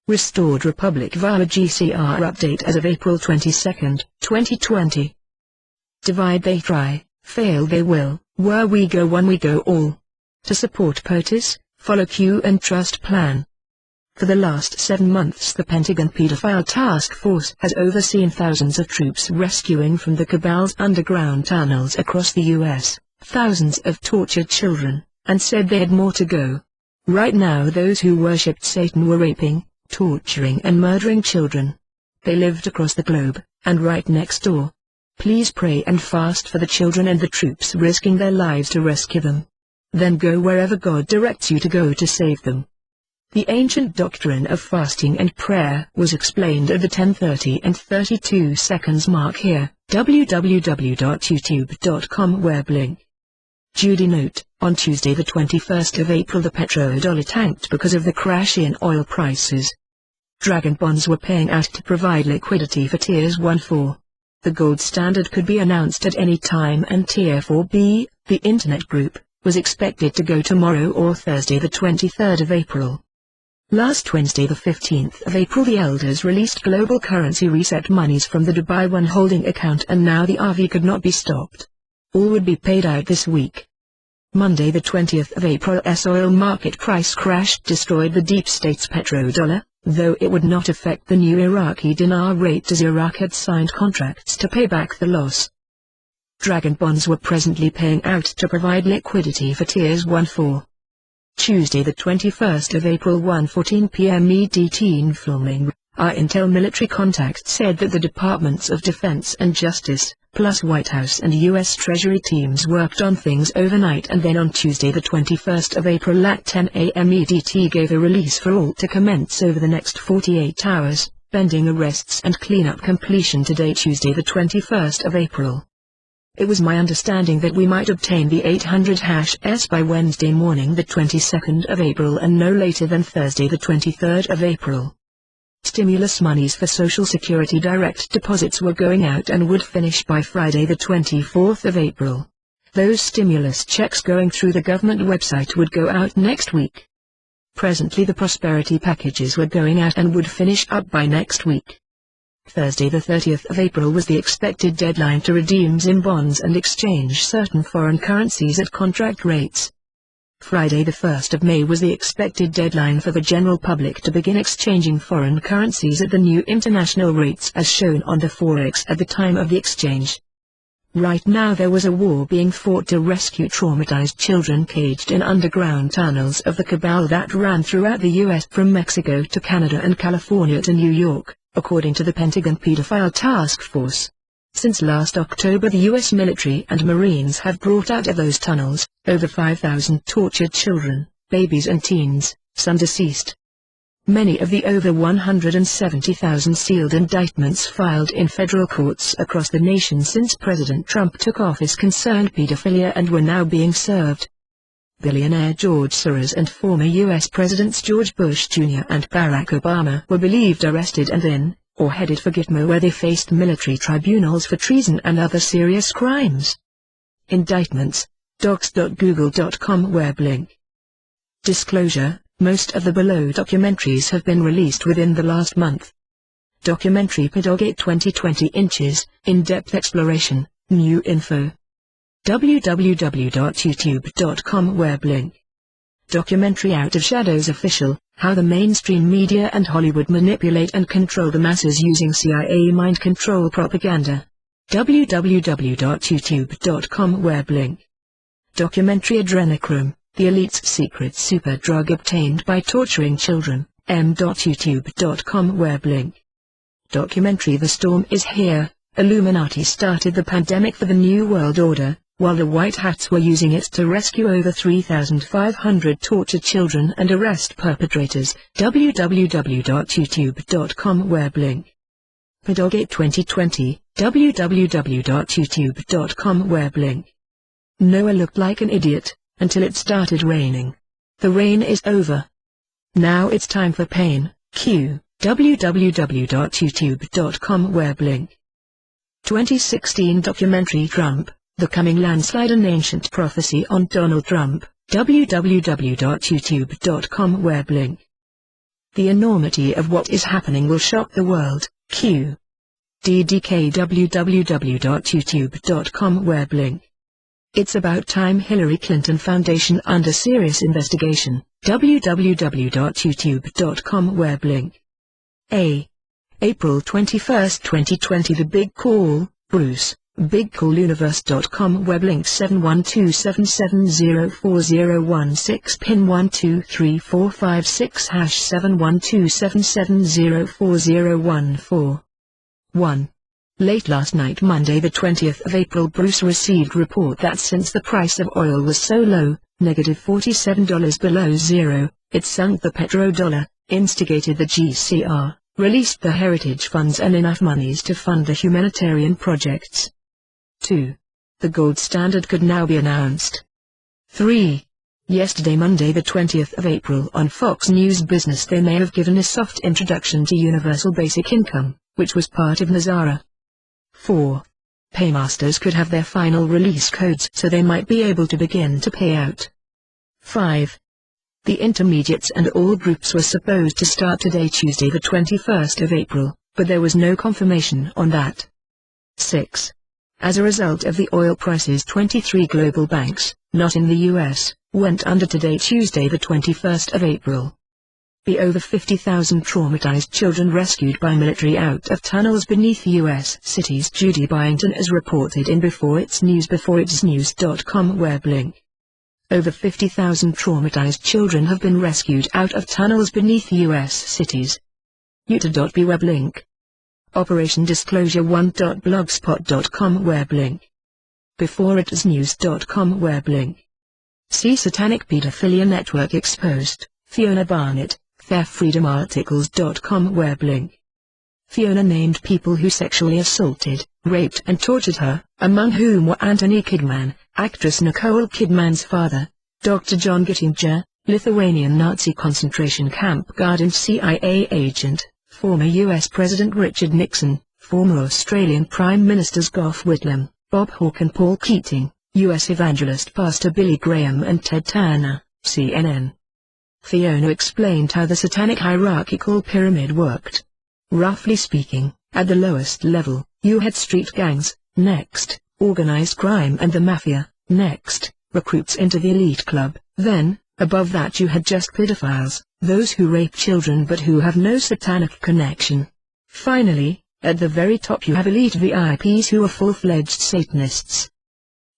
Restored Republic via GCR update as of April 22, 2020. Divide they try, fail they will, where we go one we go all. To support POTUS, follow Q and trust plan. For the last 7 months the Pentagon Pedophile Task Force has overseen thousands of troops rescuing from the cabal's underground tunnels across the U.S., thousands of tortured children, and said they had more to go. Right now those who worshipped Satan were raping, torturing and murdering children. They lived across the globe, and right next door. Please pray and fast for the children and the troops risking their lives to rescue them. Then go wherever God directs you to go to save them. The ancient doctrine of fasting and prayer was explained at the 10:30 and 32 seconds mark here, www.youtube.com web link. Judy note, on Tuesday the 21st of April the petrodollar tanked because of the crash in oil prices. Dragon bonds were paying out to provide liquidity for Tiers 1-4. The gold standard could be announced at any time and Tier 4B, the internet group, was expected to go tomorrow or Thursday the 23rd of April. Last Wednesday the 15th of April the elders released global currency reset monies from the Dubai One holding account and now the RV could not be stopped. All would be paid out this week. Monday the 20th of April oil market price crash destroyed the deep state's petrodollar, though it would not affect the new Iraqi dinar rate as Iraq had signed contracts to pay back the loss. Dragon bonds were presently paying out to provide liquidity for Tiers 1-4. Tuesday the 21st of April 1:14 p.m. EDT in filming. Our intel military contact said that the Departments of Defense and Justice, plus White House and U.S. Treasury teams worked on things overnight and then on Tuesday the 21st of April at 10 a.m. EDT gave a release for all to commence over the next 48 hours, pending arrests and cleanup completion today Tuesday the 21st of April. It was my understanding that we might obtain the 800-S by Wednesday morning the 22nd of April and no later than Thursday the 23rd of April. Stimulus monies for Social Security direct deposits were going out and would finish by Friday the 24th of April. Those stimulus checks going through the government website would go out next week. Presently the prosperity packages were going out and would finish up by next week. Thursday the 30th of April was the expected deadline to redeem ZIM bonds and exchange certain foreign currencies at contract rates. Friday the 1st of May was the expected deadline for the general public to begin exchanging foreign currencies at the new international rates as shown on the Forex at the time of the exchange. Right now there was a war being fought to rescue traumatized children caged in underground tunnels of the cabal that ran throughout the U.S. from Mexico to Canada and California to New York, according to the Pentagon Pedophile Task Force. Since last October the U.S. military and Marines have brought out of those tunnels over 5,000 tortured children, babies and teens, some deceased. Many of the over 170,000 sealed indictments filed in federal courts across the nation since President Trump took office concerned pedophilia and were now being served. Billionaire George Soros and former U.S. Presidents George Bush Jr. and Barack Obama were believed arrested and in, or headed for Gitmo where they faced military tribunals for treason and other serious crimes. Indictments, docs.google.com web link. Disclosure, most of the below documentaries have been released within the last month. Documentary Pedogate 2020 inches, in-depth exploration, new info. www.youtube.com web link. Documentary Out of Shadows official, how the mainstream media and Hollywood manipulate and control the masses using CIA mind control propaganda. www.youtube.com web link. Documentary Adrenochrome, the elite's secret super drug obtained by torturing children, m.youtube.com web link. Documentary The Storm is Here, Illuminati started the pandemic for the New World Order, while the White Hats were using it to rescue over 3,500 tortured children and arrest perpetrators. www.youtube.com web link. Pedogate 2020, www.youtube.com web link. Noah looked like an idiot, until it started raining. The rain is over. Now it's time for pain, Q. www.youtube.com web link. 2016 documentary Trump, The Coming Landslide, an Ancient Prophecy on Donald Trump, www.youtube.com web link. The enormity of what is happening will shock the world. Q. DDK www.youtube.com web link. It's about time Hillary Clinton Foundation under serious investigation. www.youtube.com web link. A. April 21, 2020 The Big Call, Bruce. BigCallUniverse.com web link 71277040016 pin 123456 #71277040014. 1. Late last night Monday the 20th of April Bruce received report that since the price of oil was so low, -$47 below zero, it sunk the petrodollar, instigated the GCR, released the heritage funds and enough monies to fund the humanitarian projects. 2. The gold standard could now be announced. 3. Yesterday Monday the 20th of April on Fox News Business they may have given a soft introduction to universal basic income, which was part of NASARA. 4. Paymasters could have their final release codes so they might be able to begin to pay out. 5. The intermediates and all groups were supposed to start today Tuesday the 21st of April, but there was no confirmation on that. 6. As a result of the oil prices 23 global banks, not in the US, went under today Tuesday the 21st of April. The over 50,000 traumatized children rescued by military out of tunnels beneath U.S. cities Judy Byington as reported in beforeitsnews.com web link. Over 50,000 traumatized children have been rescued out of tunnels beneath U.S. cities. Utah.b web link. Operation Disclosure 1.blogspot.com web link. beforeitsnews.com web link. See Satanic Pedophilia Network Exposed, Fiona Barnett, FairFreedomArticles.com web link. Fiona named people who sexually assaulted, raped and tortured her, among whom were Anthony Kidman, actress Nicole Kidman's father, Dr. John Gittinger, Lithuanian Nazi concentration camp guard and CIA agent, former U.S. President Richard Nixon, former Australian Prime Ministers Gough Whitlam, Bob Hawke and Paul Keating, U.S. evangelist Pastor Billy Graham and Ted Turner, CNN. Fiona explained how the satanic hierarchical pyramid worked. Roughly speaking, at the lowest level, you had street gangs, next, organized crime and the mafia, next, recruits into the elite club, then, above that you had just pedophiles, those who rape children but who have no satanic connection. Finally, at the very top you have elite VIPs who are full-fledged Satanists.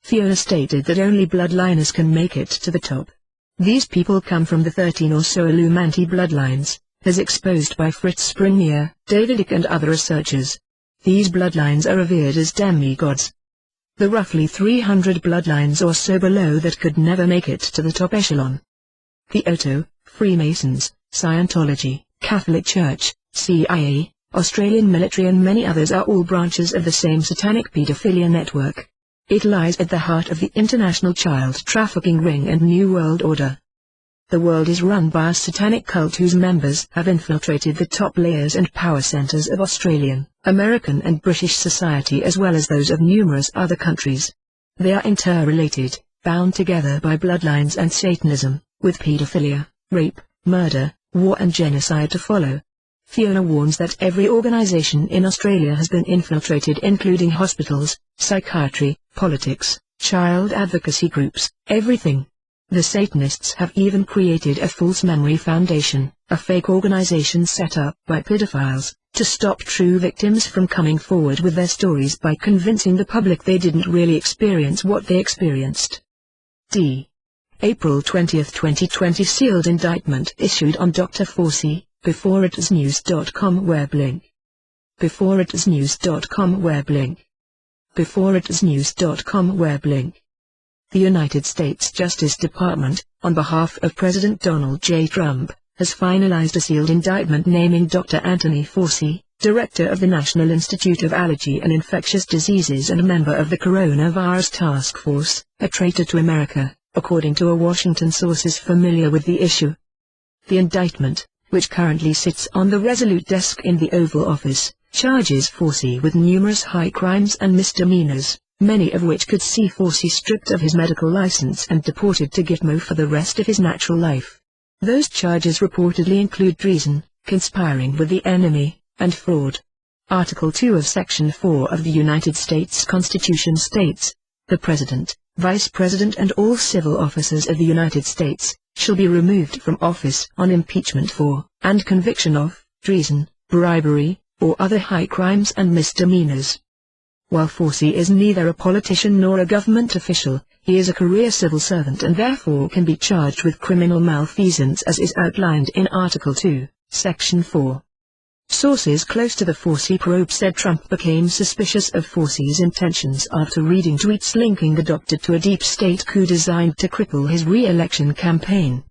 Fiona stated that only bloodliners can make it to the top. These people come from the 13 or so Illuminati bloodlines, as exposed by Fritz Springmeier, David Icke and other researchers. These bloodlines are revered as demigods. The roughly 300 bloodlines or so below that could never make it to the top echelon. The Otto, Freemasons, Scientology, Catholic Church, CIA, Australian military and many others are all branches of the same satanic pedophilia network. It lies at the heart of the international child trafficking ring and New World Order. The world is run by a satanic cult whose members have infiltrated the top layers and power centers of Australian, American and British society as well as those of numerous other countries. They are interrelated, bound together by bloodlines and Satanism, with pedophilia, rape, murder, war and genocide to follow. Fiona warns that every organization in Australia has been infiltrated including hospitals, psychiatry, politics, child advocacy groups, everything. The Satanists have even created a false memory foundation, a fake organization set up by pedophiles, to stop true victims from coming forward with their stories by convincing the public they didn't really experience what they experienced. D. April 20, 2020 sealed indictment issued on Dr. Fauci. beforeitsnews.com web link. beforeitsnews.com web link. beforeitsnews.com web link. The United States Justice Department, on behalf of President Donald J. Trump, has finalized a sealed indictment naming Dr. Anthony Fauci, director of the National Institute of Allergy and Infectious Diseases and member of the Coronavirus Task Force, a traitor to America, according to a Washington sources familiar with the issue. The indictment, which currently sits on the Resolute desk in the Oval Office, charges Fauci with numerous high crimes and misdemeanors, many of which could see Fauci stripped of his medical license and deported to Gitmo for the rest of his natural life. Those charges reportedly include treason, conspiring with the enemy, and fraud. Article 2 of Section 4 of the United States Constitution states, "The President, Vice President and all civil officers of the United States, shall be removed from office on impeachment for, and conviction of, treason, bribery, or other high crimes and misdemeanors." While Fauci is neither a politician nor a government official, he is a career civil servant and therefore can be charged with criminal malfeasance as is outlined in Article 2, Section 4. Sources close to the Fauci probe said Trump became suspicious of Fauci's intentions after reading tweets linking the doctor to a deep state coup designed to cripple his re-election campaign.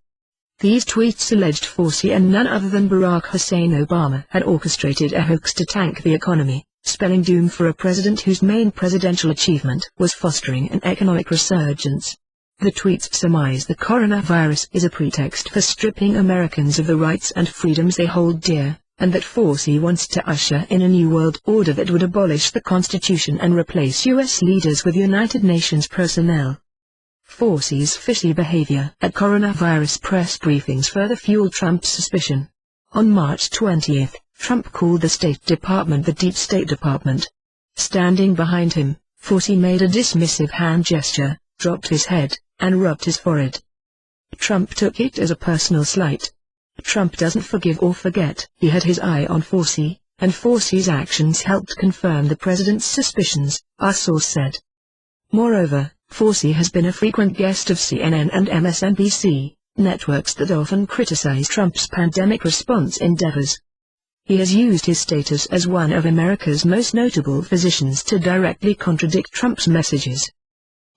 These tweets alleged Fauci and none other than Barack Hussein Obama had orchestrated a hoax to tank the economy, spelling doom for a president whose main presidential achievement was fostering an economic resurgence. The tweets surmise the coronavirus is a pretext for stripping Americans of the rights and freedoms they hold dear, and that Fauci wants to usher in a new world order that would abolish the Constitution and replace U.S. leaders with United Nations personnel. Fauci's fishy behavior at coronavirus press briefings further fueled Trump's suspicion. On March 20, Trump called the State Department the Deep State Department. Standing behind him, Fauci made a dismissive hand gesture, dropped his head, and rubbed his forehead. Trump took it as a personal slight. Trump doesn't forgive or forget. He had his eye on Fauci, and Fauci's actions helped confirm the president's suspicions, our source said. Moreover, Fauci has been a frequent guest of CNN and MSNBC, networks that often criticize Trump's pandemic response endeavors. He has used his status as one of America's most notable physicians to directly contradict Trump's messages.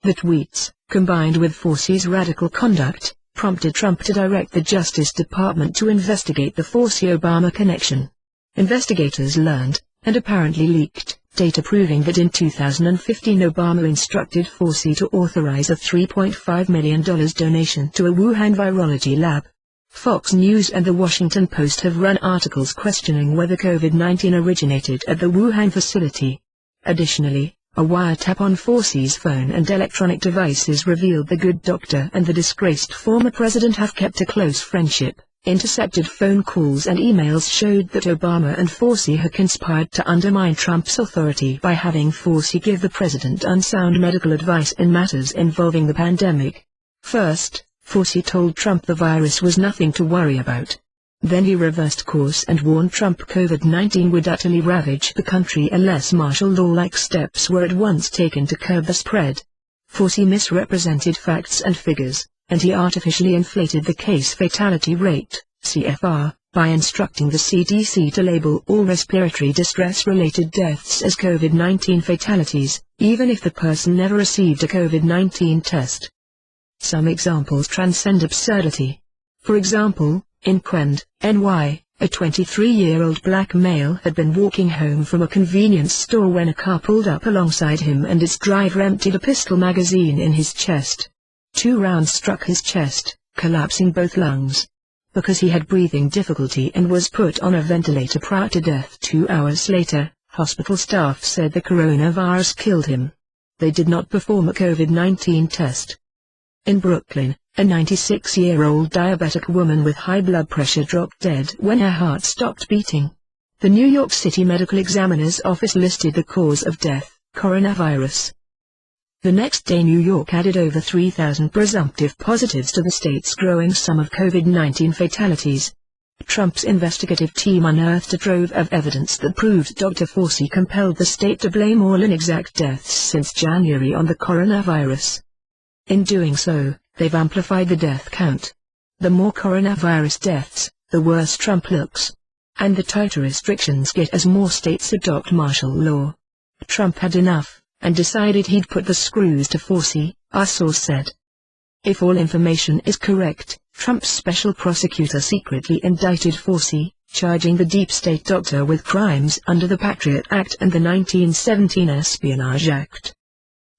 The tweets, combined with Fauci's radical conduct, prompted Trump to direct the Justice Department to investigate the Fauci-Obama connection. Investigators learned, and apparently leaked, data proving that in 2015 Obama instructed Fauci to authorize a $3.5 million donation to a Wuhan virology lab. Fox News and The Washington Post have run articles questioning whether COVID-19 originated at the Wuhan facility. Additionally, a wiretap on Fauci's phone and electronic devices revealed the good doctor and the disgraced former president have kept a close friendship. Intercepted phone calls and emails showed that Obama and Fauci had conspired to undermine Trump's authority by having Fauci give the president unsound medical advice in matters involving the pandemic. First, Fauci told Trump the virus was nothing to worry about. Then he reversed course and warned Trump COVID-19 would utterly ravage the country unless martial law-like steps were at once taken to curb the spread. Fauci misrepresented facts and figures, and he artificially inflated the case fatality rate, CFR, by instructing the CDC to label all respiratory distress-related deaths as COVID-19 fatalities, even if the person never received a COVID-19 test. Some examples transcend absurdity. For example, in Quend, NY, a 23-year-old black male had been walking home from a convenience store when a car pulled up alongside him and its driver emptied a pistol magazine in his chest. 2 rounds struck his chest, collapsing both lungs. Because he had breathing difficulty and was put on a ventilator prior to death 2 hours later, hospital staff said the coronavirus killed him. They did not perform a COVID-19 test. In Brooklyn, a 96-year-old diabetic woman with high blood pressure dropped dead when her heart stopped beating. The New York City Medical Examiner's Office listed the cause of death, coronavirus. The next day New York added over 3,000 presumptive positives to the state's growing sum of COVID-19 fatalities. Trump's investigative team unearthed a trove of evidence that proved Dr. Fauci compelled the state to blame all inexact deaths since January on the coronavirus. In doing so, they've amplified the death count. The more coronavirus deaths, the worse Trump looks. And the tighter restrictions get as more states adopt martial law. Trump had enough, and decided he'd put the screws to Fauci, our source said. If all information is correct, Trump's special prosecutor secretly indicted Fauci, charging the deep state doctor with crimes under the Patriot Act and the 1917 Espionage Act.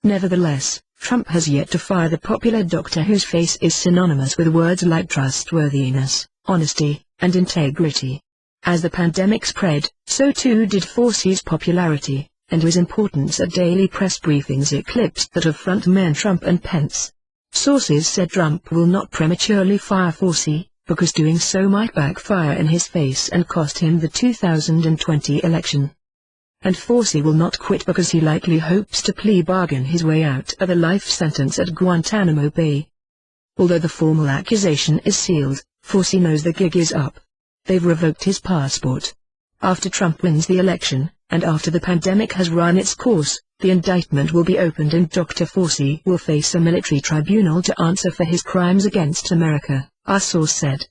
Nevertheless, Trump has yet to fire the popular doctor whose face is synonymous with words like trustworthiness, honesty, and integrity. As the pandemic spread, so too did Fauci's popularity, and his importance at daily press briefings eclipsed that of frontmen Trump and Pence. Sources said Trump will not prematurely fire Fauci, because doing so might backfire in his face and cost him the 2020 election. And Forsey will not quit because he likely hopes to plea bargain his way out of a life sentence at Guantanamo Bay. Although the formal accusation is sealed, Forsey knows the gig is up. They've revoked his passport. After Trump wins the election, and after the pandemic has run its course, the indictment will be opened and Dr. Forsey will face a military tribunal to answer for his crimes against America, our source said.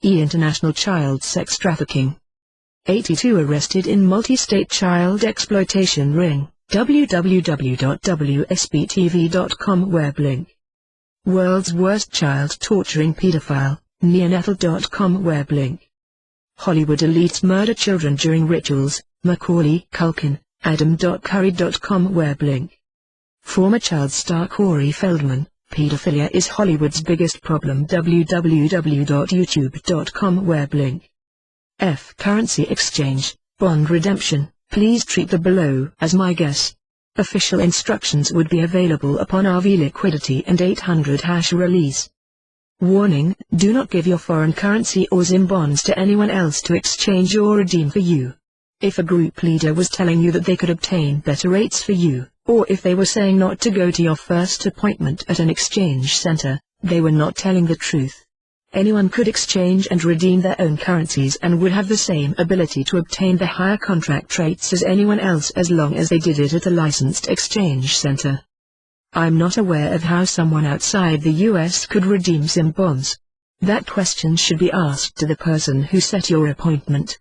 International child sex trafficking. 82 arrested in multi-state child exploitation ring. www.wsbtv.com web link. World's worst child torturing pedophile, neonatal.com web link. Hollywood elites murder children during rituals, Macaulay Culkin, Adam.curry.com web link. Former child star Corey Feldman, pedophilia is Hollywood's biggest problem www.youtube.com web link. F. Currency exchange, bond redemption, please treat the below as my guess. Official instructions would be available upon RV liquidity and 800 hash release. Warning, do not give your foreign currency or ZIM bonds to anyone else to exchange or redeem for you. If a group leader was telling you that they could obtain better rates for you, or if they were saying not to go to your first appointment at an exchange center, they were not telling the truth. Anyone could exchange and redeem their own currencies and would have the same ability to obtain the higher contract rates as anyone else as long as they did it at a licensed exchange center. I'm not aware of how someone outside the US could redeem ZIM bonds. That question should be asked to the person who set your appointment.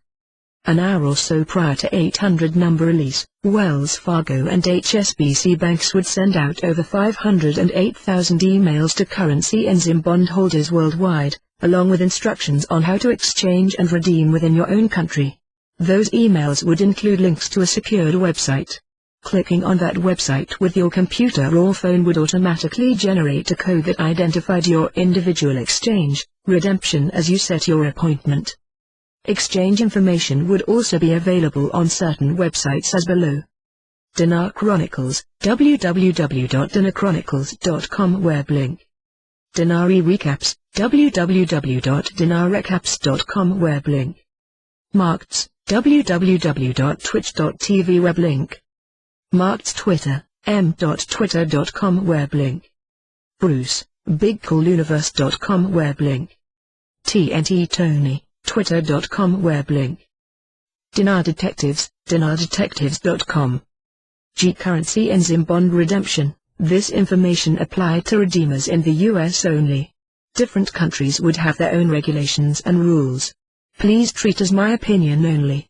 An hour or so prior to 800 number release, Wells Fargo and HSBC banks would send out over 508,000 emails to currency and ZIM bond holders worldwide, along with instructions on how to exchange and redeem within your own country. Those emails would include links to a secured website. Clicking on that website with your computer or phone would automatically generate a code that identified your individual exchange, redemption as you set your appointment. Exchange information would also be available on certain websites as below. Dinar Chronicles, www.dinarchronicles.com web link. Dinari Recaps, www.dinarrecaps.com web link. Markets, www.twitch.tv web link. Markets Twitter, m.twitter.com web link. Bruce, BigCoolUniverse.com web link. TNT Tony, Twitter.com web link. Dinar Detectives, dinardetectives.com. G Currency and ZIM bond redemption. This information applied to redeemers in the US only. Different countries would have their own regulations and rules. Please treat as my opinion only.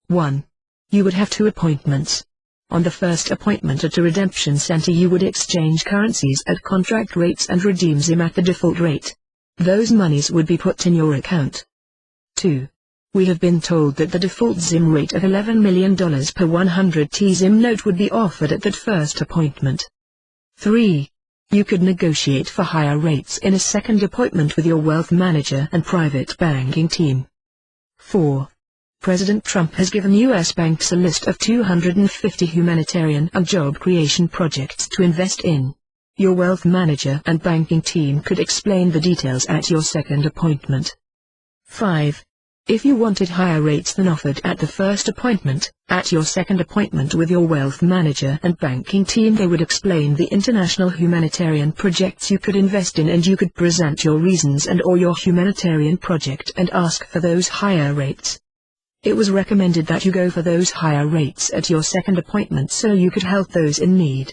1. You would have 2 appointments. On the first appointment at a redemption center you would exchange currencies at contract rates and redeem ZIM at the default rate. Those monies would be put in your account. 2. We have been told that the default ZIM rate of $11 million per 100 T ZIM note would be offered at that first appointment. 3. You could negotiate for higher rates in a second appointment with your wealth manager and private banking team. 4. President Trump has given U.S. banks a list of 250 humanitarian and job creation projects to invest in. Your wealth manager and banking team could explain the details at your second appointment. 5. If you wanted higher rates than offered at the first appointment, at your second appointment with your wealth manager and banking team they would explain the international humanitarian projects you could invest in and you could present your reasons and or your humanitarian project and ask for those higher rates. It was recommended that you go for those higher rates at your second appointment so you could help those in need.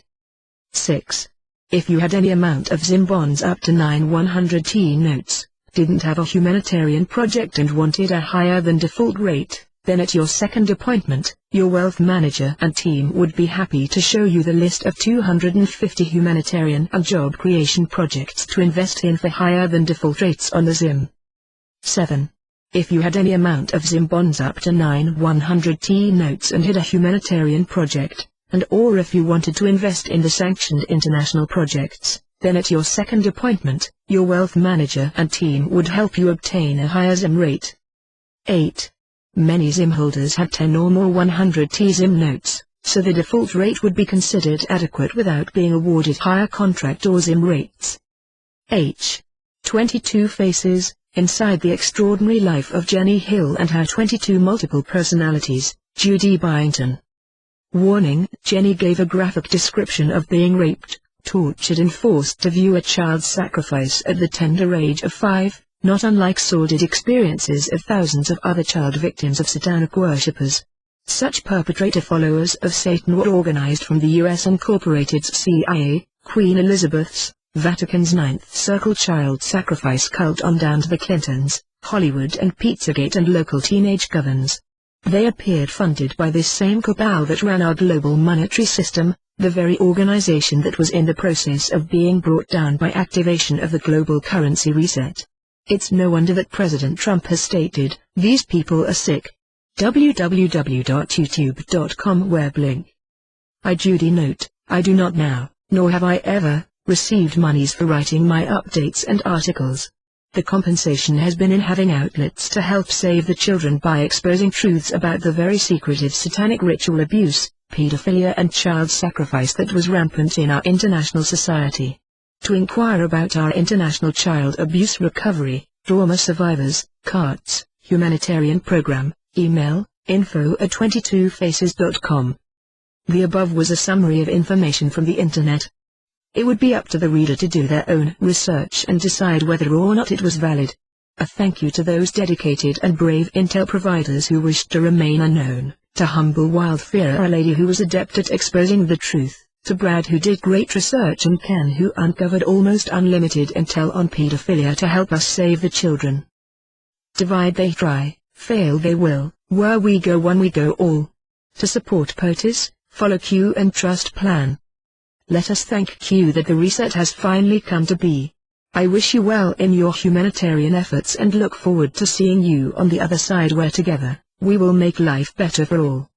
6. If you had any amount of ZIM bonds up to 9/100T notes, didn't have a humanitarian project and wanted a higher than default rate, then at your second appointment, your wealth manager and team would be happy to show you the list of 250 humanitarian and job creation projects to invest in for higher than default rates on the ZIM. 7. If you had any amount of ZIM bonds up to 9/100T notes and had a humanitarian project, and or if you wanted to invest in the sanctioned international projects, then at your second appointment, your wealth manager and team would help you obtain a higher ZIM rate. 8. Many ZIM holders have 10 or more 100T ZIM notes, so the default rate would be considered adequate without being awarded higher contract or ZIM rates. H. 22 Faces, Inside the Extraordinary Life of Jenny Hill and Her 22 Multiple Personalities, Judy Byington. Warning: Jenny gave a graphic description of being raped, tortured and forced to view a child's sacrifice at the tender age of 5, not unlike sordid experiences of thousands of other child victims of satanic worshippers. Such perpetrator followers of Satan were organized from the U.S. Incorporated's CIA, Queen Elizabeth's, Vatican's Ninth Circle child sacrifice cult on down to the Clintons, Hollywood and Pizzagate and local teenage governs. They appeared funded by this same cabal that ran our global monetary system, the very organization that was in the process of being brought down by activation of the global currency reset. It's no wonder that President Trump has stated, "These people are sick." www.youtube.com web link. I Judy note, I do not now, nor have I ever, received monies for writing my updates and articles. The compensation has been in having outlets to help save the children by exposing truths about the very secretive satanic ritual abuse, pedophilia and child sacrifice that was rampant in our international society. To inquire about our international child abuse recovery, trauma survivors, CARTS, humanitarian program, email, info@22faces.com. The above was a summary of information from the internet. It would be up to the reader to do their own research and decide whether or not it was valid. A thank you to those dedicated and brave intel providers who wished to remain unknown, to humble Wild Fear, a lady who was adept at exposing the truth, to Brad who did great research, and Ken who uncovered almost unlimited intel on pedophilia to help us save the children. Divide they try, fail they will, where we go one we go all. To support POTUS, follow Q and trust plan. Let us thank Q that the reset has finally come to be. I wish you well in your humanitarian efforts and look forward to seeing you on the other side, where together, we will make life better for all.